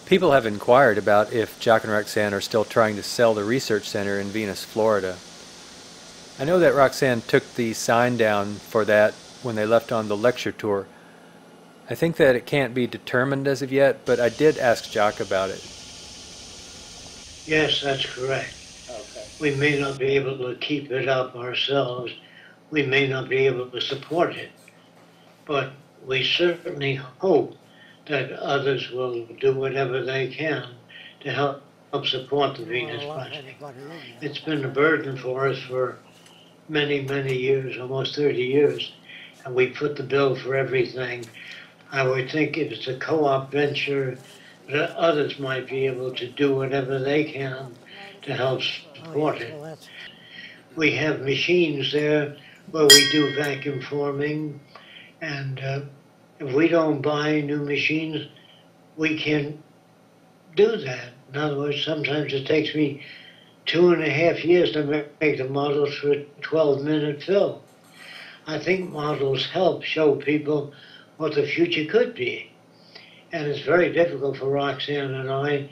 People have inquired about if Jock and Roxanne are still trying to sell the research center in Venus, Florida. I know that Roxanne took the sign down for that when they left on the lecture tour. I think that it can't be determined as of yet, but I did ask Jock about it. Yes, that's correct. Okay. We may not be able to keep it up ourselves. We may not be able to support it. But we certainly hope that others will do whatever they can to help support the Venus Project. It's been a burden for us for many, many years, almost 30 years, and we put the bill for everything. I would think if it's a co-op venture, that others might be able to do whatever they can to help support it. We have machines there where we do vacuum forming, and if we don't buy new machines, we can't do that. In other words, sometimes it takes me 2.5 years to make the models for a 12-minute film. I think models help show people what the future could be. And it's very difficult for Roxanne and I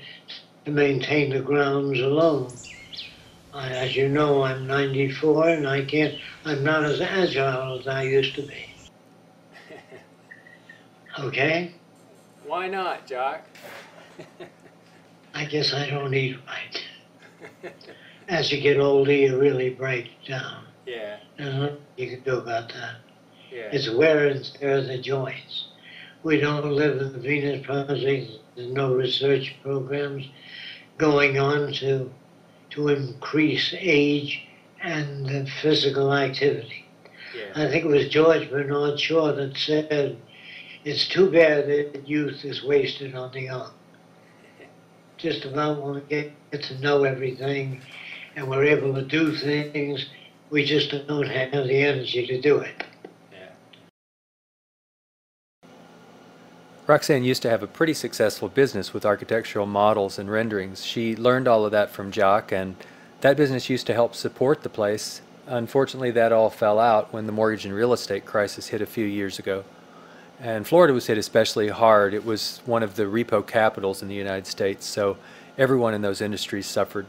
to maintain the grounds alone. As you know, I'm 94 and I'm not as agile as I used to be. Okay? Why not, Jock? I guess I don't eat right. As you get older, you really break down. Yeah. There's nothing you can do about that. Yeah. It's wear and tear of the joints. We don't live in the Venus Project. There's no research programs going on to increase age and physical activity. Yeah. I think it was George Bernard Shaw that said, "It's too bad that youth is wasted on the young." Just about when we get to know everything and we're able to do things, we just don't have the energy to do it. Yeah. Roxanne used to have a pretty successful business with architectural models and renderings. She learned all of that from Jock, and that business used to help support the place. Unfortunately, that all fell out when the mortgage and real estate crisis hit a few years ago. And Florida was hit especially hard. It was one of the repo capitals in the United States, so everyone in those industries suffered.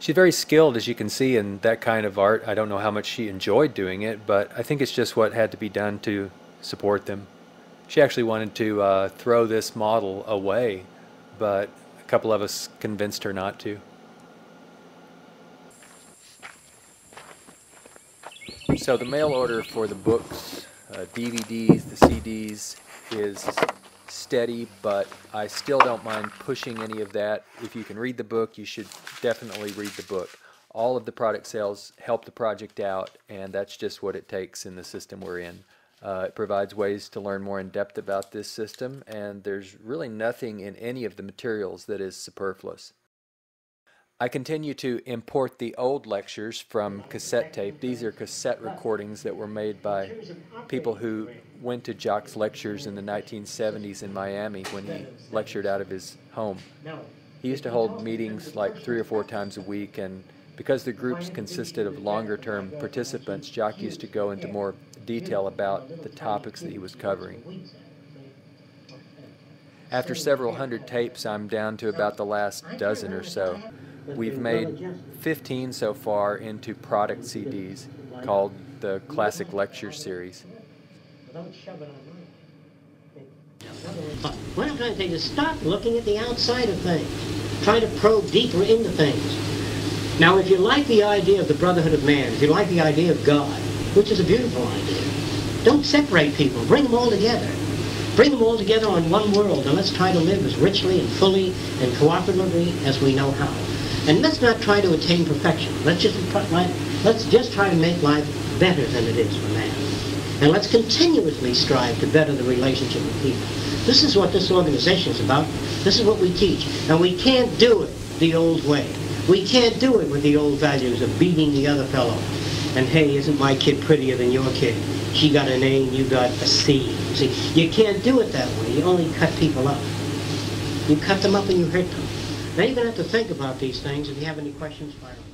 She's very skilled, as you can see, in that kind of art. I don't know how much she enjoyed doing it, but I think it's just what had to be done to support them. She actually wanted to throw this model away, but a couple of us convinced her not to. So the mail order for the books, DVDs, the CDs is steady, but I still don't mind pushing any of that. If you can read the book, you should definitely read the book. All of the product sales help the project out, and that's just what it takes in the system we're in. It provides ways to learn more in depth about this system, and there's really nothing in any of the materials that is superfluous. I continue to import the old lectures from cassette tape. These are cassette recordings that were made by people who went to Jock's lectures in the 1970s in Miami when he lectured out of his home. He used to hold meetings like 3 or 4 times a week, and because the groups consisted of longer-term participants, Jock used to go into more detail about the topics that he was covering. After several hundred tapes, I'm down to about the last dozen or so. We've made 15 so far into product CDs called the Classic Lecture Series. What I'm trying to say is stop looking at the outside of things. Try to probe deeper into things. Now, if you like the idea of the brotherhood of man, if you like the idea of God, which is a beautiful idea, don't separate people. Bring them all together. Bring them all together on one world, and let's try to live as richly and fully and cooperatively as we know how. And let's not try to attain perfection. Let's just try to make life better than it is for man. And let's continuously strive to better the relationship with people. This is what this organization is about. This is what we teach. And we can't do it the old way. We can't do it with the old values of beating the other fellow. And hey, isn't my kid prettier than your kid? She got an A and you got a C. See, you can't do it that way. You only cut people up. You cut them up and you hurt them. Now you're going to have to think about these things. If you have any questions, fire them.